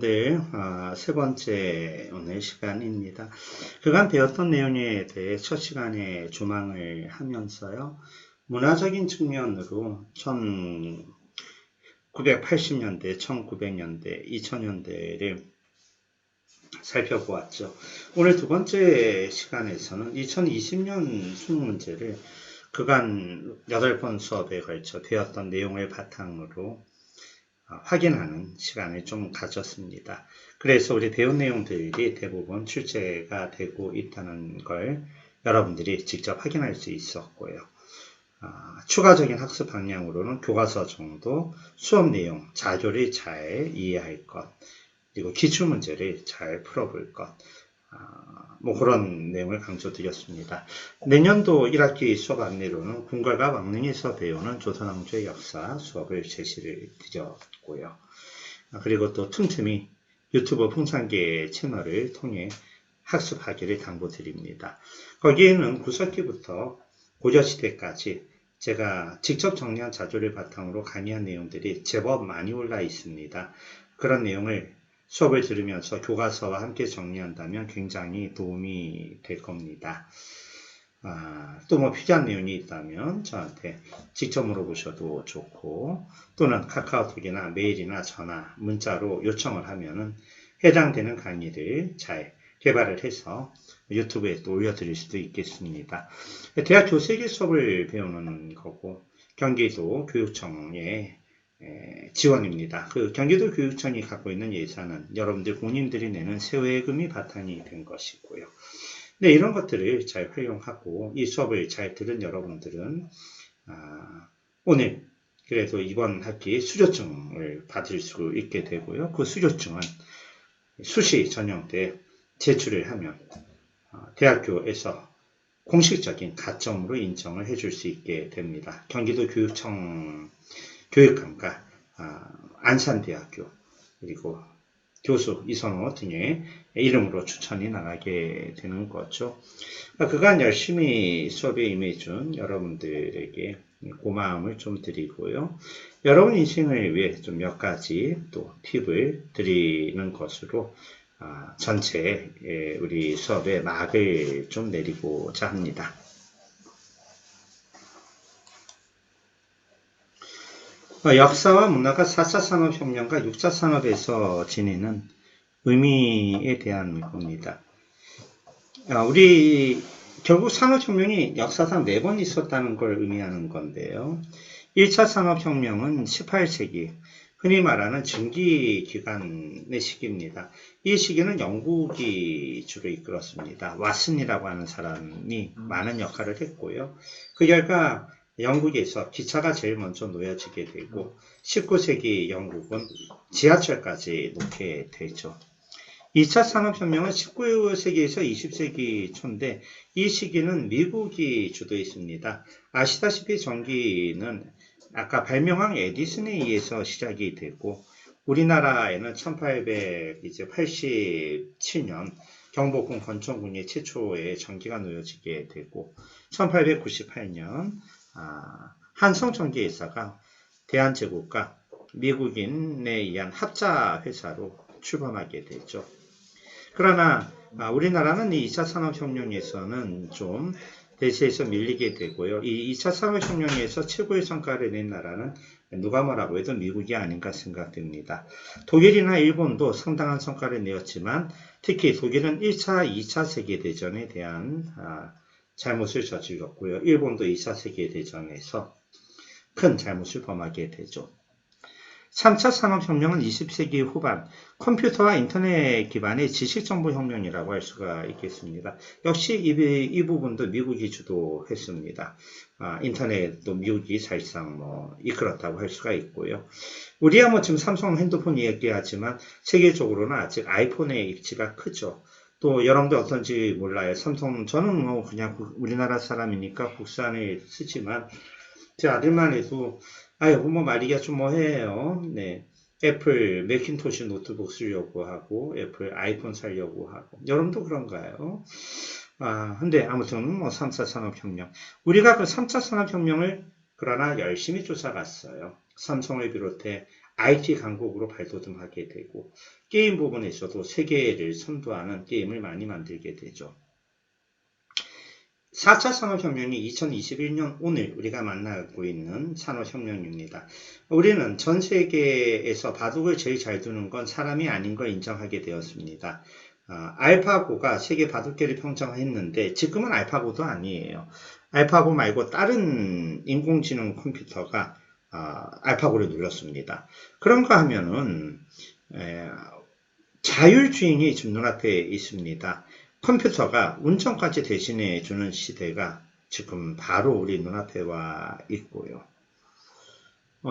네, 세 번째 오늘 시간입니다. 그간 배웠던 내용에 대해 첫 시간에 조망을 하면서요. 문화적인 측면으로 1980년대, 1900년대, 2000년대를 살펴보았죠. 오늘 두 번째 시간에서는 2020년 수능 문제를 그간 8번 수업에 걸쳐 배웠던 내용을 바탕으로 확인하는 시간을 좀 가졌습니다. 그래서 우리 배운 내용들이 대부분 출제가 되고 있다는 걸 여러분들이 직접 확인할 수 있었고요. 추가적인 학습 방향으로는 교과서 정도, 수업 내용, 자료를 잘 이해할 것, 그리고 기출문제를 잘 풀어볼 것, 그런 내용을 강조드렸습니다. 내년도 1학기 수업 안내로는 궁궐과 왕릉에서 배우는 조선왕조의 역사 수업을 제시를 드렸고요. 그리고 또 틈틈이 유튜브 풍산계 채널을 통해 학습하기를 당부드립니다. 거기에는 구석기부터 고려시대까지 제가 직접 정리한 자료를 바탕으로 강의한 내용들이 제법 많이 올라 있습니다. 그런 내용을 수업을 들으면서 교과서와 함께 정리한다면 굉장히 도움이 될 겁니다. 또 필요한 내용이 있다면 저한테 직접 물어보셔도 좋고, 또는 카카오톡이나 메일이나 전화, 문자로 요청을 하면은 해당되는 강의를 잘 개발을 해서 유튜브에 또 올려드릴 수도 있겠습니다. 대학 교세기 수업을 배우는 거고, 경기도 교육청에 지원입니다. 그 경기도 교육청이 갖고 있는 예산은 여러분들 본인들이 내는 세외금이 바탕이 된 것이고요. 네, 이런 것들을 잘 활용하고 이 수업을 잘 들은 여러분들은 오늘 그래도 이번 학기 수료증을 받을 수 있게 되고요. 그 수료증은 수시 전형 때 제출을 하면 대학교에서 공식적인 가점으로 인정을 해줄 수 있게 됩니다. 경기도 교육청 교육감과 안산대학교 그리고 교수 이선호 등의 이름으로 추천이 나가게 되는 거죠. 그간 열심히 수업에 임해준 여러분들에게 고마움을 좀 드리고요. 여러분 인생을 위해 좀 몇 가지 또 팁을 드리는 것으로 전체 우리 수업의 막을 좀 내리고자 합니다. 역사와 문화가 4차 산업혁명과 6차 산업에서 지니는 의미에 대한 겁니다. 우리 결국 산업혁명이 역사상 4번 있었다는 걸 의미하는 건데요. 1차 산업혁명은 18세기, 흔히 말하는 증기기관의 시기입니다. 이 시기는 영국이 주로 이끌었습니다. 왓슨이라고 하는 사람이 많은 역할을 했고요. 그 결과 영국에서 기차가 제일 먼저 놓여지게 되고 19세기 영국은 지하철까지 놓게 되죠. 2차 산업혁명은 19세기에서 20세기 초인데 이 시기는 미국이 주도했습니다. 아시다시피 전기는 아까 발명왕 에디슨에 의해서 시작이 되고 우리나라에는 1887년 경복궁 건천궁에 최초의 전기가 놓여지게 되고 1898년 한성전기회사가 대한제국과 미국인에 의한 합자 회사로 출범하게 되죠. 그러나 우리나라는 이 2차 산업혁명에서는 좀 대세에서 밀리게 되고요. 이 2차 산업혁명에서 최고의 성과를 낸 나라는 누가 뭐라고 해도 미국이 아닌가 생각됩니다. 독일이나 일본도 상당한 성과를 내었지만 특히 독일은 1차, 2차 세계대전에 대한 잘못을 저질렀고요. 일본도 2차 세계대전에서 큰 잘못을 범하게 되죠. 3차 산업혁명은 20세기 후반 컴퓨터와 인터넷 기반의 지식정보혁명이라고 할 수가 있겠습니다. 역시 이 부분도 미국이 주도했습니다. 인터넷도 미국이 사실상 이끌었다고 할 수가 있고요. 우리야 지금 삼성 핸드폰 얘기하지만 세계적으로는 아직 아이폰의 입지가 크죠. 또 여러분들 어떤지 몰라요. 삼성 저는 그냥 우리나라 사람이니까 국산을 쓰지만 제 아들만 해도 말이가 좀 뭐해요. 네. 애플 매킨토시 노트북 쓰려고 하고 애플 아이폰 사려고 하고 여러분도 그런가요? 근데 아무튼 3차 산업혁명 우리가 그 3차 산업혁명을 그러나 열심히 쫓아갔어요. 삼성을 비롯해 IT 강국으로 발돋움하게 되고 게임 부분에서도 세계를 선도하는 게임을 많이 만들게 되죠. 4차 산업혁명이 2021년 오늘 우리가 만나고 있는 산업혁명입니다. 우리는 전 세계에서 바둑을 제일 잘 두는 건 사람이 아닌 걸 인정하게 되었습니다. 알파고가 세계 바둑계를 평정했는데 지금은 알파고도 아니에요. 알파고 말고 다른 인공지능 컴퓨터가 알파고를 눌렀습니다. 그런가 하면은 자율주행이 지금 눈앞에 있습니다. 컴퓨터가 운전까지 대신해 주는 시대가 지금 바로 우리 눈앞에 와 있고요.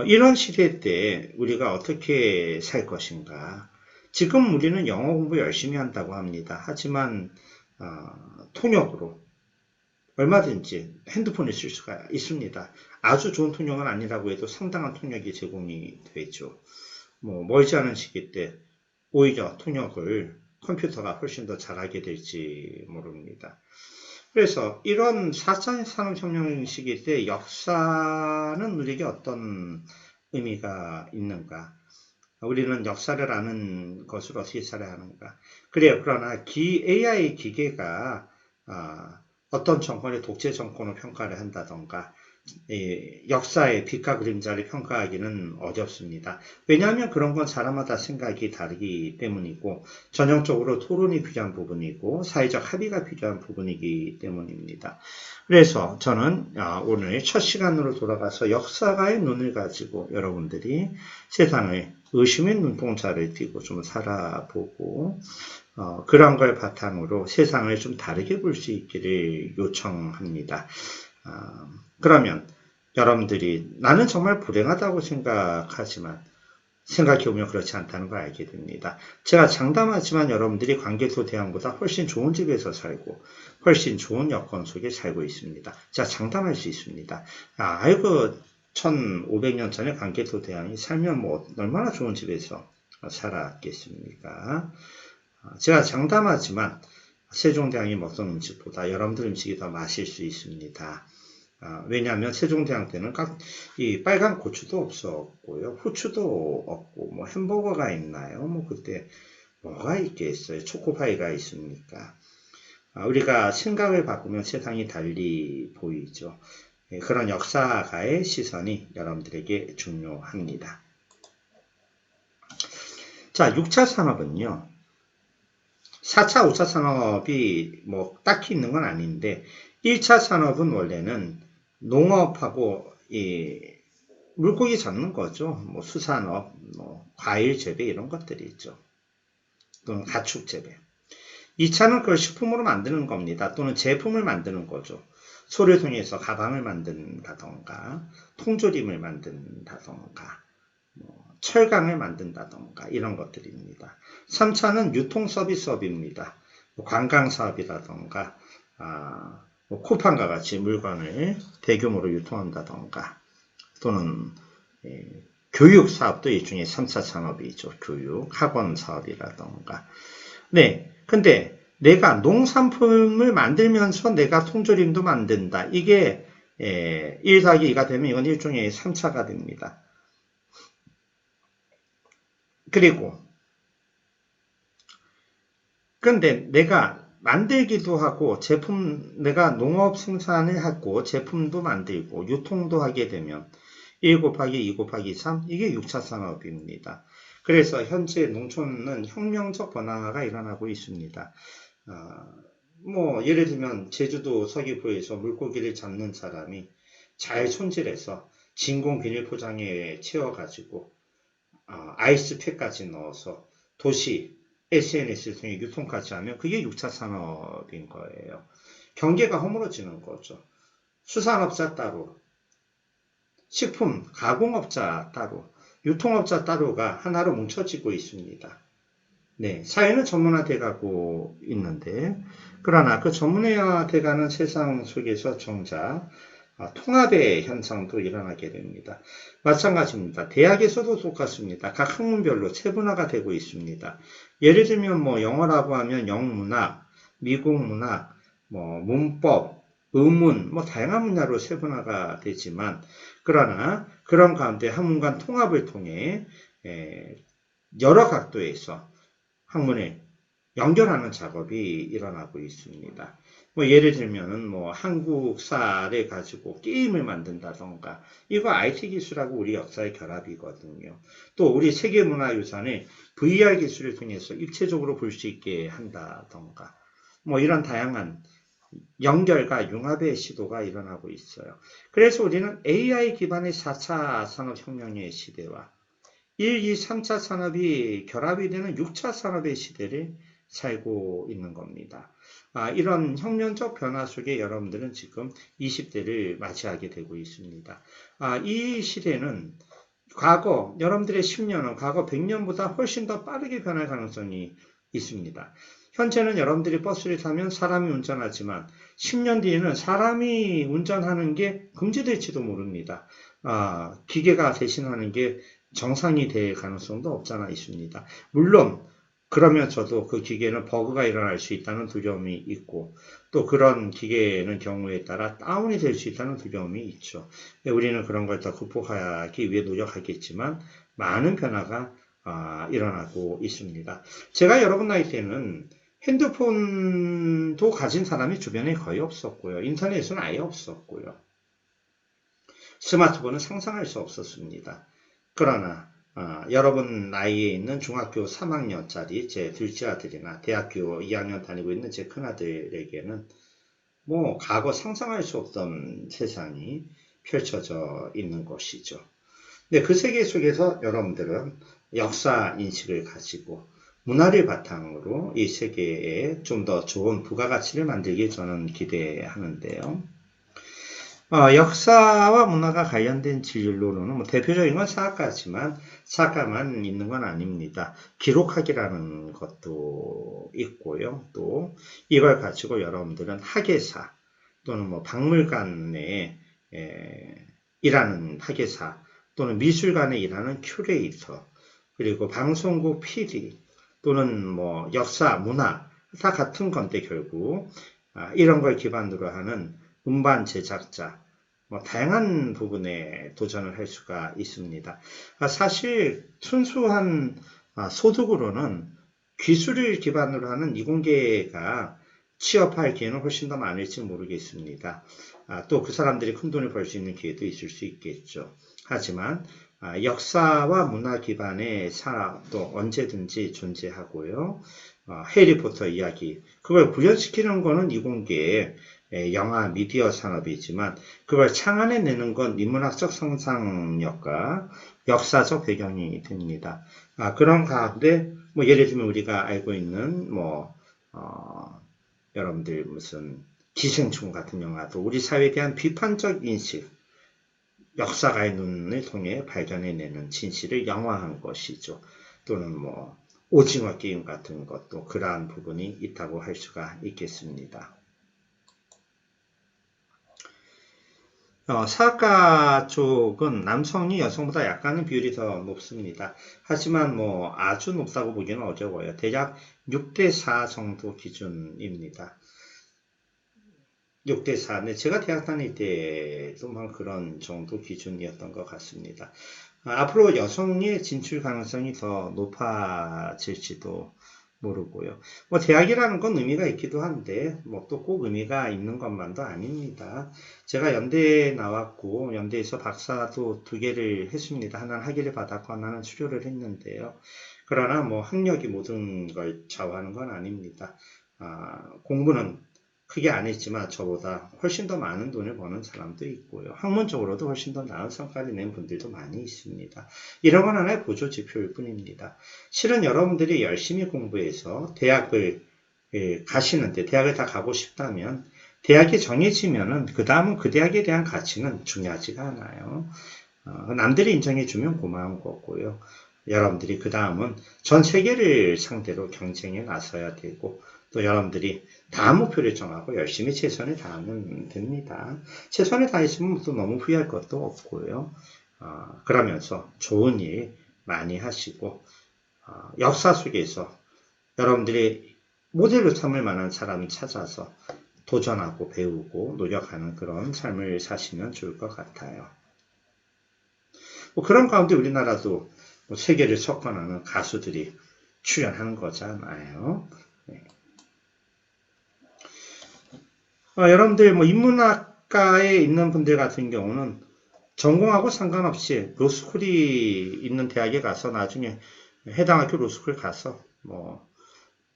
이런 시대 때 우리가 어떻게 살 것인가? 지금 우리는 영어 공부 열심히 한다고 합니다. 하지만 통역으로 얼마든지 핸드폰을 쓸 수가 있습니다. 아주 좋은 통역은 아니라고 해도 상당한 통역이 제공이 되죠. 멀지 않은 시기 때 오히려 통역을 컴퓨터가 훨씬 더 잘하게 될지 모릅니다. 그래서 이런 4차 산업혁명 시기 때 역사는 우리에게 어떤 의미가 있는가? 우리는 역사를 아는 것으로 어떻게 살아야 하는가? 그래요. 그러나 AI 기계가 어떤 정권의 독재 정권을 평가를 한다던가 역사의 빛과 그림자를 평가하기는 어렵습니다. 왜냐하면 그런 건 사람마다 생각이 다르기 때문이고 전형적으로 토론이 필요한 부분이고 사회적 합의가 필요한 부분이기 때문입니다. 그래서 저는 오늘 첫 시간으로 돌아가서 역사가의 눈을 가지고 여러분들이 세상을 의심의 눈동자를 띄고 좀 살아보고 그런 걸 바탕으로 세상을 좀 다르게 볼 수 있기를 요청합니다. 그러면 여러분들이 나는 정말 불행하다고 생각하지만 생각해보면 그렇지 않다는 걸 알게 됩니다. 제가 장담하지만 여러분들이 관계소 대왕보다 훨씬 좋은 집에서 살고 훨씬 좋은 여건 속에 살고 있습니다. 제가 장담할 수 있습니다. 아이고 1500년 전에 관계소 대왕이 살면 얼마나 좋은 집에서 살았겠습니까? 제가 장담하지만 세종대왕이 먹던 음식보다 여러분들 음식이 더 맛있을 수 있습니다. 왜냐하면 세종대왕 때는 이 빨간 고추도 없었고요. 후추도 없고 햄버거가 있나요? 그때 뭐가 있겠어요? 초코파이가 있습니까? 우리가 생각을 바꾸면 세상이 달리 보이죠. 그런 역사가의 시선이 여러분들에게 중요합니다. 자, 6차 산업은요. 4차, 5차 산업이 딱히 있는 건 아닌데 1차 산업은 원래는 농업하고 물고기 잡는 거죠. 수산업, 과일 재배 이런 것들이 있죠. 또는 가축 재배. 2차는 그걸 식품으로 만드는 겁니다. 또는 제품을 만드는 거죠. 소를 통해서 가방을 만든다던가 통조림을 만든다던가 철강을 만든다던가 이런 것들입니다. 3차는 유통 서비스업입니다. 관광사업이라던가 쿠팡과 같이 물건을 대규모로 유통한다던가 또는 교육 사업도 일종의 3차 산업이죠. 교육, 학원 사업이라던가. 네, 근데 내가 농산품을 만들면서 내가 통조림도 만든다. 이게 1 더하기 2가 되면 이건 일종의 3차가 됩니다. 그리고 근데 내가 만들기도 하고 내가 농업 생산을 하고 제품도 만들고 유통도 하게 되면 1 곱하기 2 곱하기 3 이게 6차 산업입니다. 그래서 현재 농촌은 혁명적 변화가 일어나고 있습니다. 예를 들면 제주도 서귀포에서 물고기를 잡는 사람이 잘 손질해서 진공 비닐 포장에 채워가지고 아이스팩까지 넣어서 도시 SNS를 통해 유통까지 하면 그게 6차 산업인 거예요. 경계가 허물어지는 거죠. 수산업자 따로, 식품 가공업자 따로, 유통업자 따로가 하나로 뭉쳐지고 있습니다. 네, 사회는 전문화돼 가고 있는데 그러나 그 전문화돼 가는 세상 속에서 정작 통합의 현상도 일어나게 됩니다. 마찬가지입니다. 대학에서도 똑같습니다. 각 학문별로 세분화가 되고 있습니다. 예를 들면 영어라고 하면 영문학, 미국문학, 문법, 의문, 다양한 분야로 세분화가 되지만 그러나 그런 가운데 학문 간 통합을 통해 여러 각도에서 학문을 연결하는 작업이 일어나고 있습니다. 뭐 예를 들면은 뭐 한국사를 가지고 게임을 만든다던가, 이거 IT 기술하고 우리 역사의 결합이거든요. 또 우리 세계문화유산을 VR 기술을 통해서 입체적으로 볼 수 있게 한다던가, 뭐 이런 다양한 연결과 융합의 시도가 일어나고 있어요. 그래서 우리는 AI 기반의 4차 산업혁명의 시대와 1, 2, 3차 산업이 결합이 되는 6차 산업의 시대를 살고 있는 겁니다. 이런 혁명적 변화 속에 여러분들은 지금 20대를 맞이하게 되고 있습니다. 이 시대는 과거, 여러분들의 10년은 과거 100년보다 훨씬 더 빠르게 변할 가능성이 있습니다. 현재는 여러분들이 버스를 타면 사람이 운전하지만 10년 뒤에는 사람이 운전하는 게 금지될지도 모릅니다. 기계가 대신하는 게 정상이 될 가능성도 없잖아 있습니다. 물론 그러면서도 그 기계는 버그가 일어날 수 있다는 두려움이 있고, 또 그런 기계는 경우에 따라 다운이 될 수 있다는 두려움이 있죠. 우리는 그런 걸 더 극복하기 위해 노력하겠지만 많은 변화가 일어나고 있습니다. 제가 여러분 나이 때는 핸드폰도 가진 사람이 주변에 거의 없었고요. 인터넷은 아예 없었고요. 스마트폰은 상상할 수 없었습니다. 그러나 여러분 나이에 있는 중학교 3학년짜리 제 둘째 아들이나 대학교 2학년 다니고 있는 제 큰아들에게는 뭐 과거 상상할 수 없던 세상이 펼쳐져 있는 것이죠. 근데 그 세계 속에서 여러분들은 역사 인식을 가지고 문화를 바탕으로 이 세계에 좀 더 좋은 부가가치를 만들길 저는 기대하는데요. 역사와 문화가 관련된 진로로는 뭐 대표적인 건 사학과지만 사학과만 있는 건 아닙니다. 기록학이라는 것도 있고요. 또 이걸 가지고 여러분들은 학예사 또는 뭐 박물관에 일하는 학예사 또는 미술관에 일하는 큐레이터, 그리고 방송국 PD 또는 뭐 역사, 문화 다 같은 건데 결국 이런 걸 기반으로 하는 음반 제작자, 뭐 다양한 부분에 도전을 할 수가 있습니다. 사실 순수한 소득으로는 기술을 기반으로 하는 이공계가 취업할 기회는 훨씬 더 많을지 모르겠습니다. 또 그 사람들이 큰 돈을 벌 수 있는 기회도 있을 수 있겠죠. 하지만 역사와 문화 기반의 산업도 언제든지 존재하고요. 해리포터 이야기, 그걸 구현시키는 거는 이공계의 영화 미디어 산업이지만 그걸 창안해내는 건 인문학적 상상력과 역사적 배경이 됩니다. 그런 가운데 뭐 예를 들면 우리가 알고 있는 뭐 여러분들 무슨 기생충 같은 영화도 우리 사회에 대한 비판적 인식, 역사가의 눈을 통해 발견해내는 진실을 영화한 것이죠. 또는 뭐 오징어 게임 같은 것도 그러한 부분이 있다고 할 수가 있겠습니다. 사학과 쪽은 남성이 여성보다 약간은 비율이 더 높습니다. 하지만 뭐 아주 높다고 보기는 어려워요. 대략 6대4 정도 기준입니다. 6대4. 제가 대학 다닐 때도 그런 정도 기준이었던 것 같습니다. 앞으로 여성의 진출 가능성이 더 높아질지도 모르고요. 뭐 대학이라는 건 의미가 있기도 한데 뭐 또 꼭 의미가 있는 것만도 아닙니다. 제가 연대에 나왔고 연대에서 박사도 2개를 했습니다. 하나는 학위를 받았고 하나는 수료를 했는데요. 그러나 뭐 학력이 모든 걸 좌우하는 건 아닙니다. 공부는 크게 안 했지만 저보다 훨씬 더 많은 돈을 버는 사람도 있고요. 학문적으로도 훨씬 더 나은 성과를 낸 분들도 많이 있습니다. 이런 건 하나의 보조 지표일 뿐입니다. 실은 여러분들이 열심히 공부해서 대학을 가시는데 대학을 다 가고 싶다면 대학이 정해지면은 그 다음은 그 대학에 대한 가치는 중요하지가 않아요. 남들이 인정해주면 고마운 거고요. 여러분들이 그 다음은 전 세계를 상대로 경쟁에 나서야 되고 또 여러분들이 다음 목표를 정하고 열심히 최선을 다하면 됩니다. 최선을 다했으면 또 너무 후회할 것도 없고요. 그러면서 좋은 일 많이 하시고 역사 속에서 여러분들이 모델로 삼을 만한 사람 찾아서 도전하고 배우고 노력하는 그런 삶을 사시면 좋을 것 같아요. 뭐 그런 가운데 우리나라도 뭐 세계를 석권하는 가수들이 출연하는 거잖아요. 네. 여러분들 뭐 인문학과에 있는 분들 같은 경우는 전공하고 상관없이 로스쿨이 있는 대학에 가서 나중에 해당 학교 로스쿨 가서 뭐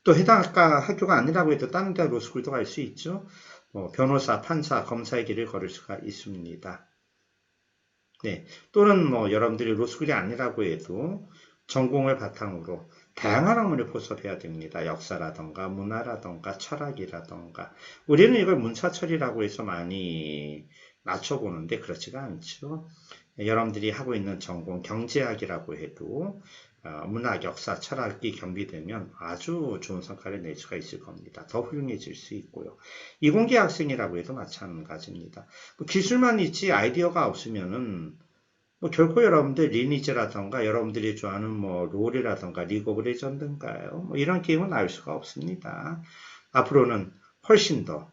또 해당 학교가 아니라고 해도 다른 대학 로스쿨도 갈 수 있죠. 뭐 변호사, 판사, 검사의 길을 걸을 수가 있습니다. 네, 또는 뭐 여러분들이 로스쿨이 아니라고 해도 전공을 바탕으로 다양한 학문을 포섭해야 됩니다. 역사라던가 문화라던가 철학이라던가. 우리는 이걸 문사철이라고 해서 많이 맞춰보는데 그렇지가 않죠. 여러분들이 하고 있는 전공 경제학이라고 해도 문학, 역사, 철학이 겸비되면 아주 좋은 성과를 낼 수가 있을 겁니다. 더 훌륭해질 수 있고요. 이공계 학생이라고 해도 마찬가지입니다. 뭐 기술만 있지 아이디어가 없으면은 뭐 결코 여러분들 리니지라던가 여러분들이 좋아하는 뭐 롤이라던가 리그 오브 레전드인가요? 뭐 이런 게임은 나올 수가 없습니다. 앞으로는 훨씬 더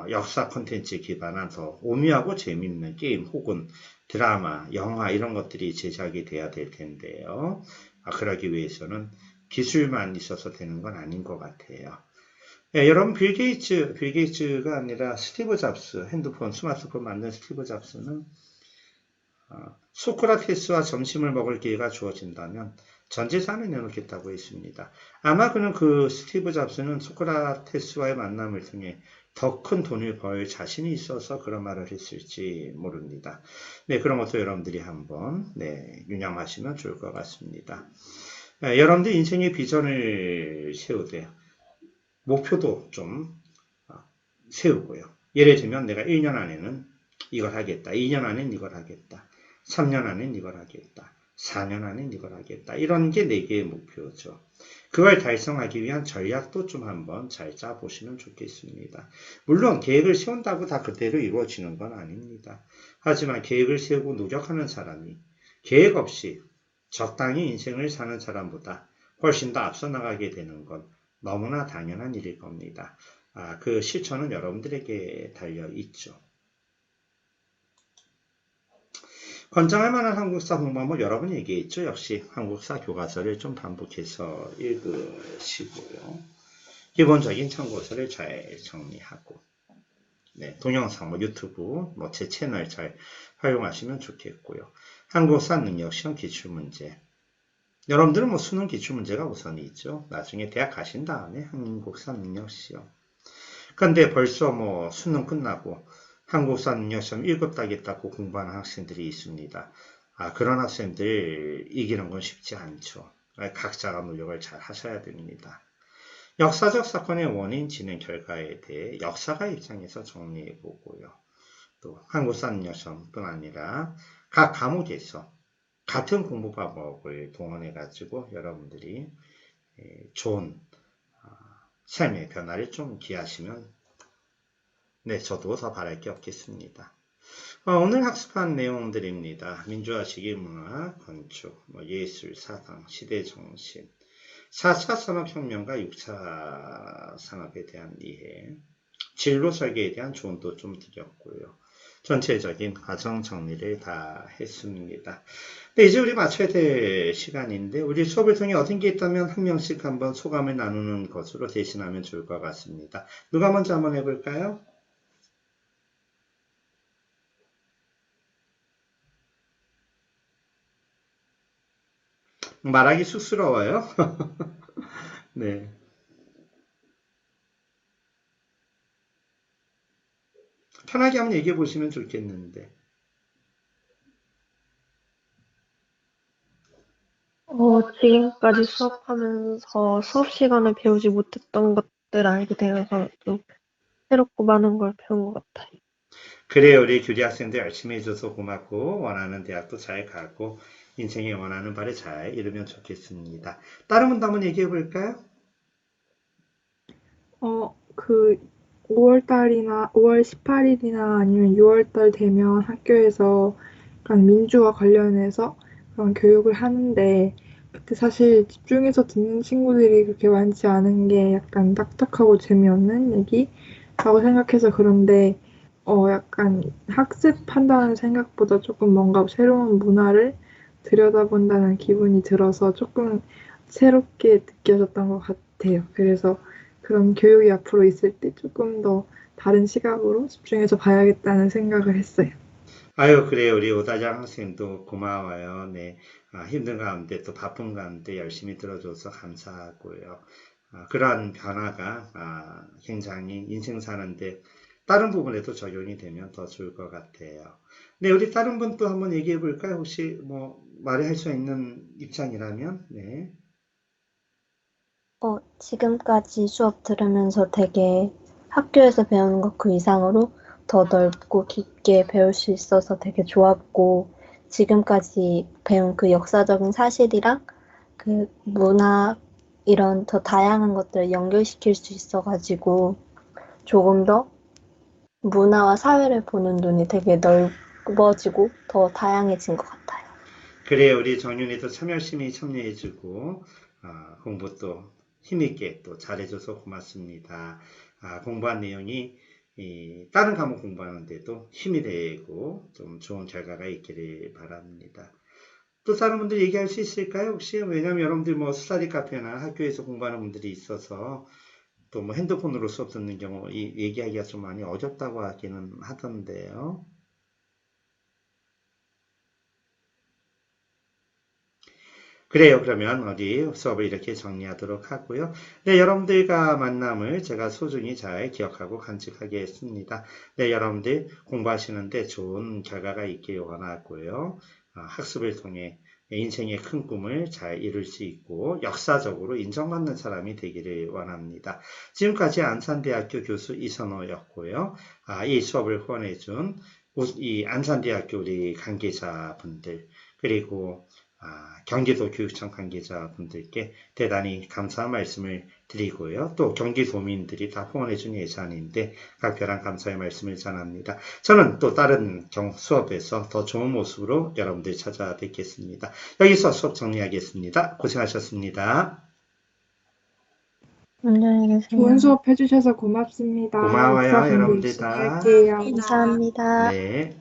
역사 콘텐츠에 기반한 더 오묘하고 재미있는 게임 혹은 드라마, 영화 이런 것들이 제작이 돼야 될 텐데요. 그러기 위해서는 기술만 있어서 되는 건 아닌 것 같아요. 네, 여러분 빌 게이츠가 아니라 스티브 잡스, 핸드폰, 스마트폰 만든 스티브 잡스는 소크라테스와 점심을 먹을 기회가 주어진다면 전 재산을 내놓겠다고 했습니다. 아마 그는 그 스티브 잡스는 소크라테스와의 만남을 통해 더 큰 돈을 벌 자신이 있어서 그런 말을 했을지 모릅니다. 네, 그런 것도 여러분들이 한번 유념하시면 좋을 것 같습니다. 여러분들 인생의 비전을 세우되 목표도 좀 세우고요. 예를 들면 내가 1년 안에는 이걸 하겠다. 2년 안에는 이걸 하겠다. 3년 안엔 이걸 하겠다. 4년 안엔 이걸 하겠다. 이런 게 4개의 목표죠. 그걸 달성하기 위한 전략도 좀 한번 잘 짜보시면 좋겠습니다. 물론 계획을 세운다고 다 그대로 이루어지는 건 아닙니다. 하지만 계획을 세우고 노력하는 사람이 계획 없이 적당히 인생을 사는 사람보다 훨씬 더 앞서 나가게 되는 건 너무나 당연한 일일 겁니다. 그 실천은 여러분들에게 달려 있죠. 권장할 만한 한국사 공부물 여러 번 얘기했죠. 역시 한국사 교과서를 좀 반복해서 읽으시고요. 기본적인 참고서를 잘 정리하고 동영상, 유튜브, 제 채널 잘 활용하시면 좋겠고요. 한국사 능력시험 기출문제. 여러분들은 수능 기출문제가 우선이죠. 나중에 대학 가신 다음에 한국사 능력시험. 근데 벌써 수능 끝나고 한국사 능력시험 1급 따겠다고 공부하는 학생들이 있습니다. 그런 학생들 이기는 건 쉽지 않죠. 각자가 노력을 잘 하셔야 됩니다. 역사적 사건의 원인, 진행 결과에 대해 역사가 입장에서 정리해 보고요. 또 한국사 능력시험뿐 아니라 각 과목에서 같은 공부 방법을 동원해 가지고 여러분들이 좋은 삶의 변화를 좀 기하시면 저도 더 바랄 게 없겠습니다. 오늘 학습한 내용들입니다. 민주화 시기 문화, 건축, 예술, 사상, 시대 정신, 4차 산업혁명과 6차 산업에 대한 이해, 진로 설계에 대한 조언도 좀 드렸고요. 전체적인 과정 정리를 다 했습니다. 이제 우리 마쳐야 될 시간인데 우리 수업을 통해 얻은 게 있다면 한 명씩 한번 소감을 나누는 것으로 대신하면 좋을 것 같습니다. 누가 먼저 한번 해볼까요? 말하기 쑥스러워요. 네. 편하게 한번 얘기해 보시면 좋겠는데. 지금까지 수업하면서 수업 시간에 배우지 못했던 것들 알게 되어서 좀 새롭고 많은 걸 배운 것 같아요. 그래요. 우리 규리 학생들 열심히 해줘서 고맙고 원하는 대학도 잘 가고 인생에 원하는 바를 잘 이루면 좋겠습니다. 다른 분도 한번 얘기해 볼까요? 5월 18일이나 아니면 6월 달 되면 학교에서 약간 민주화 관련해서 그런 교육을 하는데 그때 사실 집중해서 듣는 친구들이 그렇게 많지 않은 게 약간 딱딱하고 재미없는 얘기라고 생각해서 그런데 약간 학습한다는 생각보다 조금 뭔가 새로운 문화를 들여다본다는 기분이 들어서 조금 새롭게 느껴졌던 것 같아요. 그래서 그런 교육이 앞으로 있을 때 조금 더 다른 시각으로 집중해서 봐야겠다는 생각을 했어요. 아유, 그래요. 우리 오다장 학생도 고마워요. 네. 힘든 가운데 또 바쁜 가운데 열심히 들어줘서 감사하고요. 그러한 변화가 굉장히 인생 사는데 다른 부분에도 적용이 되면 더 좋을 것 같아요. 네, 우리 다른 분 또 한번 얘기해 볼까요? 혹시 뭐 말할 수 있는 입장이라면, 네. 지금까지 수업 들으면서 되게 학교에서 배우는 것 그 이상으로 더 넓고 깊게 배울 수 있어서 되게 좋았고, 지금까지 배운 그 역사적인 사실이랑 그 문화, 이런 더 다양한 것들을 연결시킬 수 있어가지고, 조금 더 문화와 사회를 보는 눈이 되게 넓어지고 더 다양해진 것 같아요. 그래요. 우리 정윤이도 참 열심히 참여해주고, 공부 또 힘있게 또 잘해줘서 고맙습니다. 공부한 내용이 다른 과목 공부하는데도 힘이 되고 좀 좋은 결과가 있기를 바랍니다. 또 다른 분들 얘기할 수 있을까요? 혹시? 왜냐면 여러분들 뭐 스터디 카페나 학교에서 공부하는 분들이 있어서 또 뭐 핸드폰으로 수업 듣는 경우 얘기하기가 좀 많이 어렵다고 하기는 하던데요. 그래요. 그러면 우리 수업을 이렇게 정리하도록 하고요. 네, 여러분들과 만남을 제가 소중히 잘 기억하고 간직하겠습니다. 네, 여러분들 공부하시는데 좋은 결과가 있길 원하고요. 학습을 통해 인생의 큰 꿈을 잘 이룰 수 있고 역사적으로 인정받는 사람이 되기를 원합니다. 지금까지 안산대학교 교수 이선호였고요. 이 수업을 후원해준 이 안산대학교 우리 관계자분들 그리고 경기도 교육청 관계자분들께 대단히 감사한 말씀을 드리고요. 또 경기도민들이 다 후원해준 예산인데 각별한 감사의 말씀을 전합니다. 저는 또 다른 수업에서 더 좋은 모습으로 여러분들 찾아뵙겠습니다. 여기서 수업 정리하겠습니다. 고생하셨습니다. 안녕히 계세요. 좋은 수업 해주셔서 고맙습니다. 고마워요, 역사 공부 여러분들 열심히 다. 할게요. 감사합니다. 네.